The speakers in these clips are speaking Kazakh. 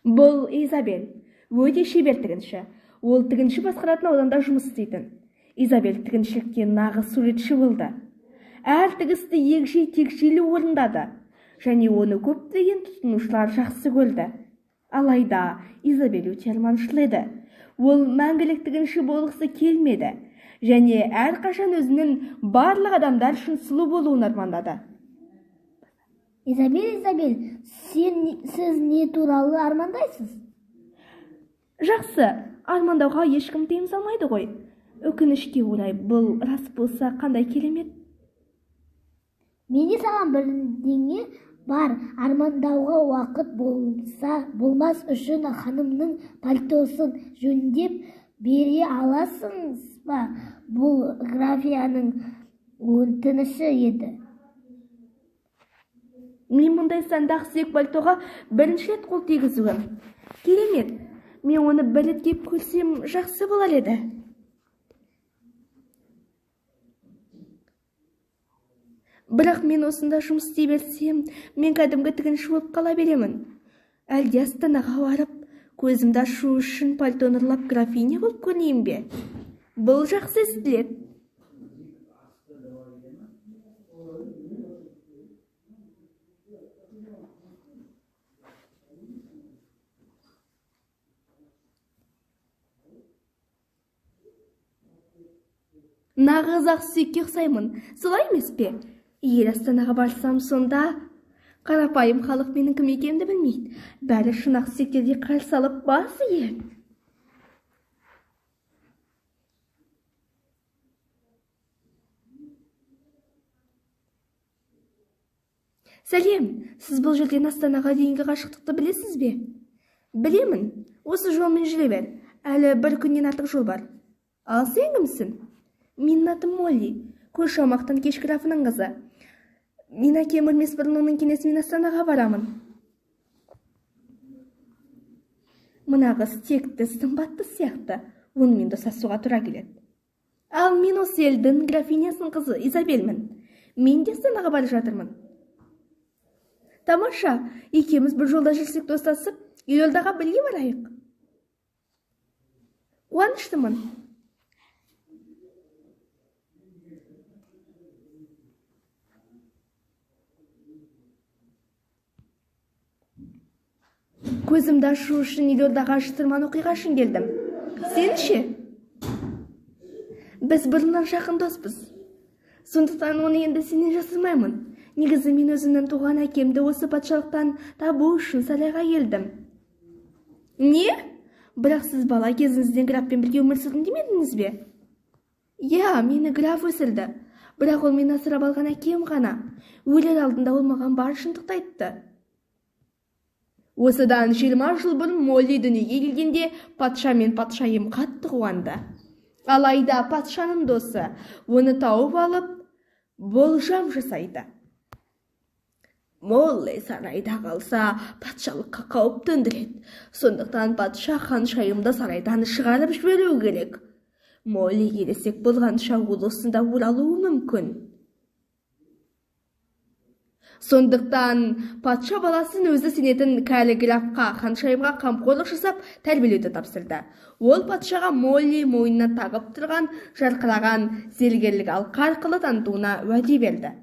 Бұл Изабель. Өте шебер тігінші. Ол тігінші басқаратын ауданда жұмыс істейтін. Изабель тігіншілікте нағыз суретші болды. Әр тігісті егжей-тегжейлі орындады. Және оны көптеген тұтынушылар жақсы көрді. Алайда Изабель өте арманшыл еді. Ол мәңгілік тігінші болғысы келмеді. Және әрқашан өзінің барлық адамдар үшін сұлу болуын армандады. Изабель, сіз не туралы армандайсыз? Жақсы, армандауға ешкім тыйым салмайды ғой. Өкінішке орай, бұл рас болса қандай керемет. Менде саған бірдеңе бар. Армандауға уақыт болмас үшін ханымның пальтосын жөндеп бере аласыңыз ба? Бұл графияның өтініші еді. Мен мұндай сандақ сүйек пальтоға бірінші рет қол тигізуім. Керемет, мен оны бір рет киіп көрсем жақсы болар еді. Бірақ мен осында жұмыс істей берсем, мен кәдімгі тігінші болып қала беремін. Әлде Астанаға барып, көзімді ашу үшін пальтоны ұрлап графиня болып көрінейін бе? Бұл жақсы естіледі. Нағыз ақсүйекке ұқсаймын, солай емес пе? Егер Астанаға барсам, сонда қарапайым халық менің кім екенімді білмейді. Бәрі шын ақсүйектерде қарсы алып бас иеді. Сәлем, сіз бұл жерден Астанаға дейінгі қашықтықты білесіз бе? Білемін, осы жолмен жүре бер. Әлі бір күннен артық жол бар. Ал сен кімсің? Менің атым Молли, көш аумақтан кеш графының қызы. Мен әкем өлмес бұрын оның кеңесімен Астанаға барамын. Мына қыз текті, сымбатты сияқты, онымен достасуға тура келеді. Ал мен осы елдің графинясының қызы Изабельмін. Мен де Астанаға бара жатырмын. Тамаша, екеуміз бір жолда жүрсек достасып, елордаға бірге барайық. Қуаныштымын. Көзімді ашу үшін елордаға шытырман оқиға үшін келдім. Сен ше? Біз бұрыннан жақын доспыз. Сондықтан оны енді сенен жасырмаймын. Негізі мен өзімнің туған әкемді осы патшалықтан табу үшін сарайға келдім. Не? Бірақ сіз бала кезіңізден графпен бірге өмір сүрдім демедіңіз бе? Иә, мені граф өсірді. Бірақ ол мені асырап алған әкем ғана. Өлер алдында ол маған бар шындықты айтты. Осыдан 20 жыл бұрын Молли дүниеге келгенде патша мен патшайым қатты қуанды. Алайда патшаның досы оны тауып алып, болжам жасайды. Молли сарайда қалса, патшалыққа қауіп төндіреді. Сондықтан патша ханшайымды сарайдан шығарып жіберу керек. Молли ересек болғанша ол осында оралуы мүмкін. Сондықтан патша баласын өзі сенетін кәрі графқа ханшайымға қамқорлық жасап тәрбиелеуді тапсырды. Ол патшаға Молли мойнына тағып тұрған жарқыраған зергерлік алқа арқылы танытуына уәде берді.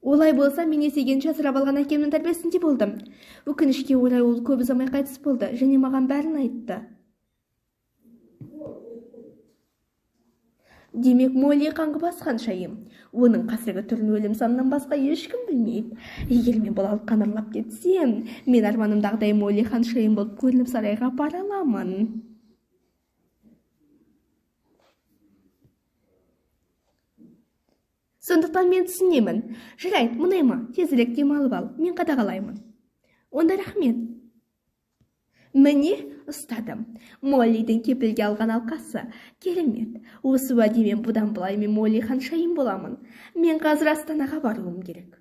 Олай болса, мен есейгенше асырап алған әкемнің тәрбиесінде болдым. Өкінішке орай ол көп ұзамай қайтыс болды және маған бәрін айтты. Демек, Молли қаңғыбас ханшайым. Оның қазіргі түрін өлім санынан басқа ешкім білмейді. Егер мен бұл алқаны ұрлап кетсем, мен арманымдағыдай Молли ханшайым болып көрініп сарайға бара аламын. Сондықтан мен түсінемін. Жарайды, мұнайма, тезірек демалып ал, мен қадағалаймын. Онда рахмет. Міне, ұстадым. Моллидің кепілге алған алқасы. Керемет. Осы уәдемен бұдан былай мен Молли ханшайым боламын. Мен қазір Астанаға баруым керек.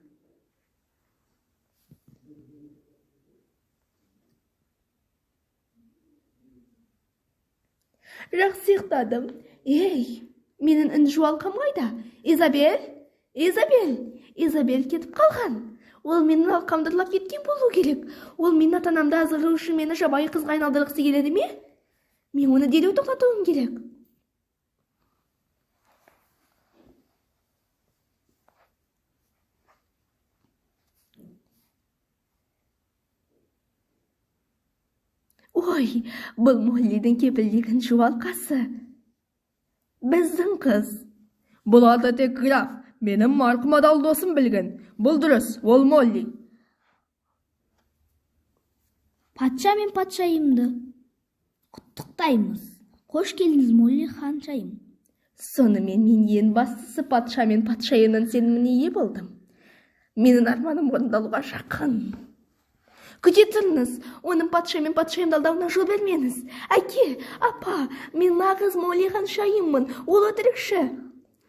Жақсы ұйықтадым. Ей, менің інжу алқам қайда? Изабель кетіп қалған. Ол менің алқамды ұрлап кеткен болу керек. Ол менің ата-анамды азғыру үшін мені жабайы қызға айналдырғысы келеді ме? Мен оны дереу тоқтатуым керек. Ой, бұл Моллидің кепілдеген жуалқасы. Біздің қыз. Бұл аты тек граф, менің марқұм адал досым білген. Бұл дұрыс, ол Молли. Патша мен патшайымды құттықтаймыз. Қош келдіңіз, Молли ханшайым. Сонымен мен ең бастысы патша мен патшайымның сеніміне ие болдым. Менің арманым орындалуға жақын. Күте тұрыңыз, оның патша мен патшайымды алдауына жол бермеңіз. Әке, апа, мен нағыз Молли ханшайыммын, ол өтірікші.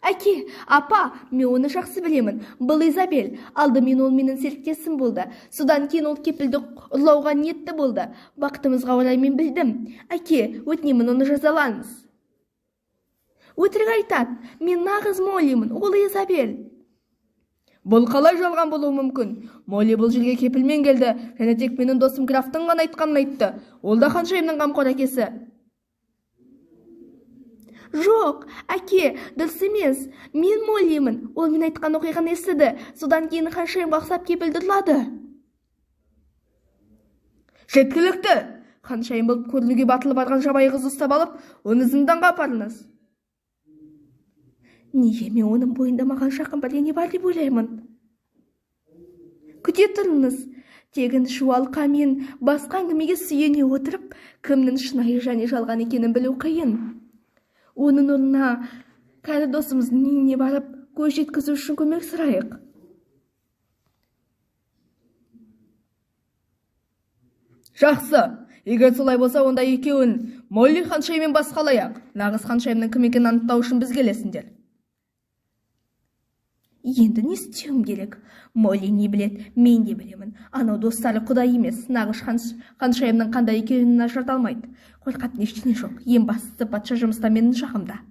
Әке, апа, мен оны жақсы білемін. Бұл Изабель. Алдымен ол менің серіктесім болды. Содан кейін ол кепілді ұрлауға ниетті болды. Бақытымызға орай мен білдім. Әке, өтінемін, оны жазалаңыз. Өтірік айтады. Мен нағыз Моллимін, ол Изабель. Бұл қалай жалған болуы мүмкін? Молли бұл жерге кепілмен келді, және тек менің досым графтың ғана айтқанын айтты. Ол да ханшайымның қамқор әкесі. Жоқ, әке, дұрыс емес. Мен Моллимін. Ол мен айтқан оқиғаны естіді. Содан кейін ханшайымға ұқсап кепілді ұрлады. Жеткілікті! Ханшайым болып көрінуге батылы барған жабайы қызды ұстап алып, оны зынданға апарыңыз. Неге мен оның бойында маған жақын бірдеңе бар деп ойлаймын? Күте тұрыңыз. Тегін жуалқа мен басқа әңгімеге сүйене отырып, кімнің шынайы және жалған екенін білу қиын. Оның орнына кәрі досымыздың үйіне барып, көз жеткізу үшін көмек сұрайық. Жақсы, егер солай болса, онда екеуін Молли ханшайыммен басқалайық. Нағыз ханшайымның кім екенін анықтау үшін біз келесіңдер. Енді не істеуім керек? Молли не білет, мен де білемін. Анау достары құдай емес, нағыз ханшайымның қандай екенін ажырата алмайды. Қорқатын ештеңе жоқ. Ең бастысы патша жұмыста менің жағымда.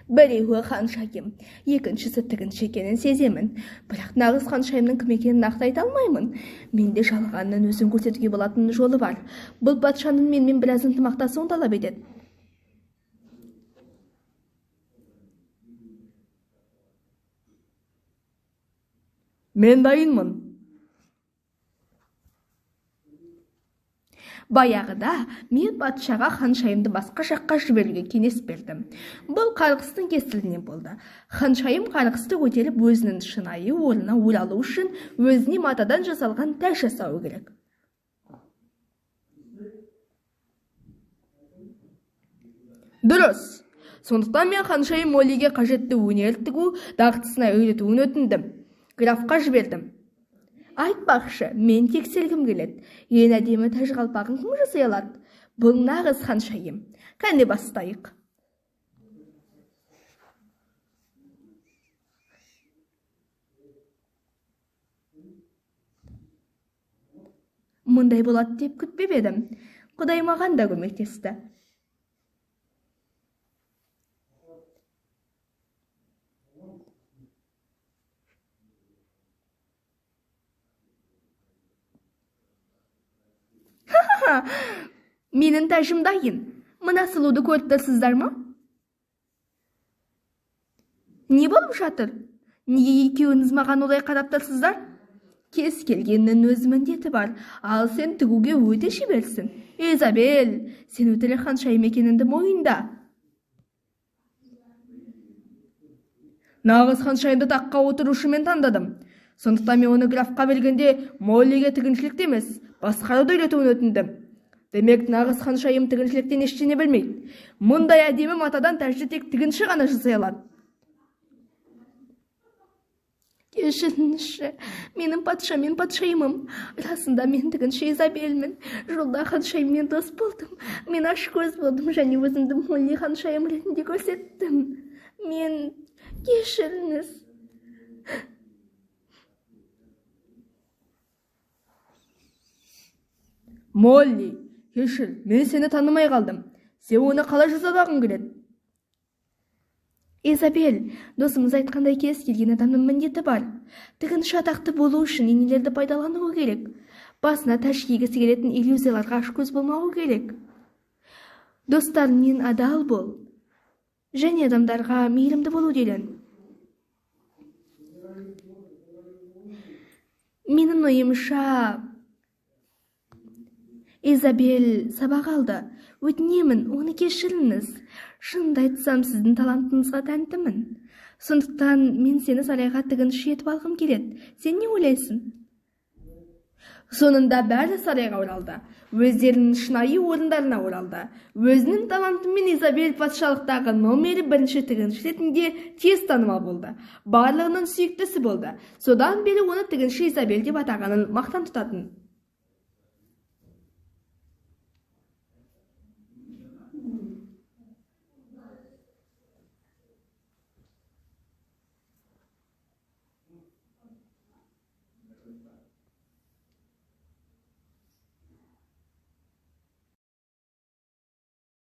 Біреуі ханшайым, екіншісі тігінші екенін сеземін. Бірақ нағыз ханшайымның кім екенін нақты айта алмаймын. Менде жалғанның өзін көрсетуге болатын жолы бар. Бұл патшаның менімен біраз ынтымақтасуын талап етеді. Мен дайынмын. Баяғыда мен патшаға ханшайымды басқа жаққа жіберуге кеңес бердім. Бұл қарғыстың кесірінен болды. Ханшайым қарғысты көтеріп өзінің шынайы орнына оралу үшін өзіне матадан жасалған тәж жасауы керек. Дұрыс. Сондықтан мен ханшайым Моллиге қажетті өнер тігу дағдысына үйретуін өтіндім. Графқа жібердім. Айтпақшы, мен тексергім келеді. Ең әдемі тәж қалпағын кім жасай алады? Бұл нағыз ханшайым. Кәне бастайық. Мұндай болады деп күтпеп едім. Құдай маған да көмектесті. Менің тәжім дайын. Мына сұлуды көріп тұрсыздар ма? Не болып жатыр? Неге екеуіңіз маған олай қарап тұрсыздар? Кез келгеннің өз міндеті бар, ал сен тігуге өте шеберсің. Изабель, сен өтірік ханшайым екеніңді мойында. Нағыз ханшайымды таққа отырушымен таңдадым. Сондықтан мен оны графқа бергенде Моллиге тігіншілікті емес, басқаруды үйретуін өтіндім. Демек, нағыз ханшайым тігіншіліктен ештеңе білмейді. Мұндай әдемі матадан тәжді тек тігінші ғана жасай алады. Кешіріңізші, менің патшамен патшайымым. Расында мен тігінші Изабельмін. Жолда ханшайыммен дос болдым. Мен ашкөз болдым және өзімді Молли ханшайым ретінде көрсеттім. Мен кешіріңіз. Молли, кешір, мен сені танымай қалдым. Сен оны қалай жасағың келеді? Изабель, досыңыз айтқандай кез келген адамның міндеті бар. Тігінші атақты болу үшін енелерді пайдалануы керек. Басына тәж кигісі келетін иллюзияларға ашкөз болмауы керек. Достарыңмен адал бол. Және адамдарға мейірімді болу делін. Менің ойымша, Изабель сабақ алды. Өтінемін, оны кешіріңіз. Шынымды айтсам, сіздің талантыңызға тәнтімін. Сондықтан мен сені сарайға тігінші етіп алғым келеді. Сен не ойлайсың? Сонында бәрі сарайға оралды. Өздерінің шынайы орындарына оралды. Өзінің талантымен Изабель патшалықтағы номері 1 тігінші ретінде тез танымал болды. Барлығының сүйіктісі болды. Содан бері оны тігінші Изабель деп атағанын мақтан тұтатын.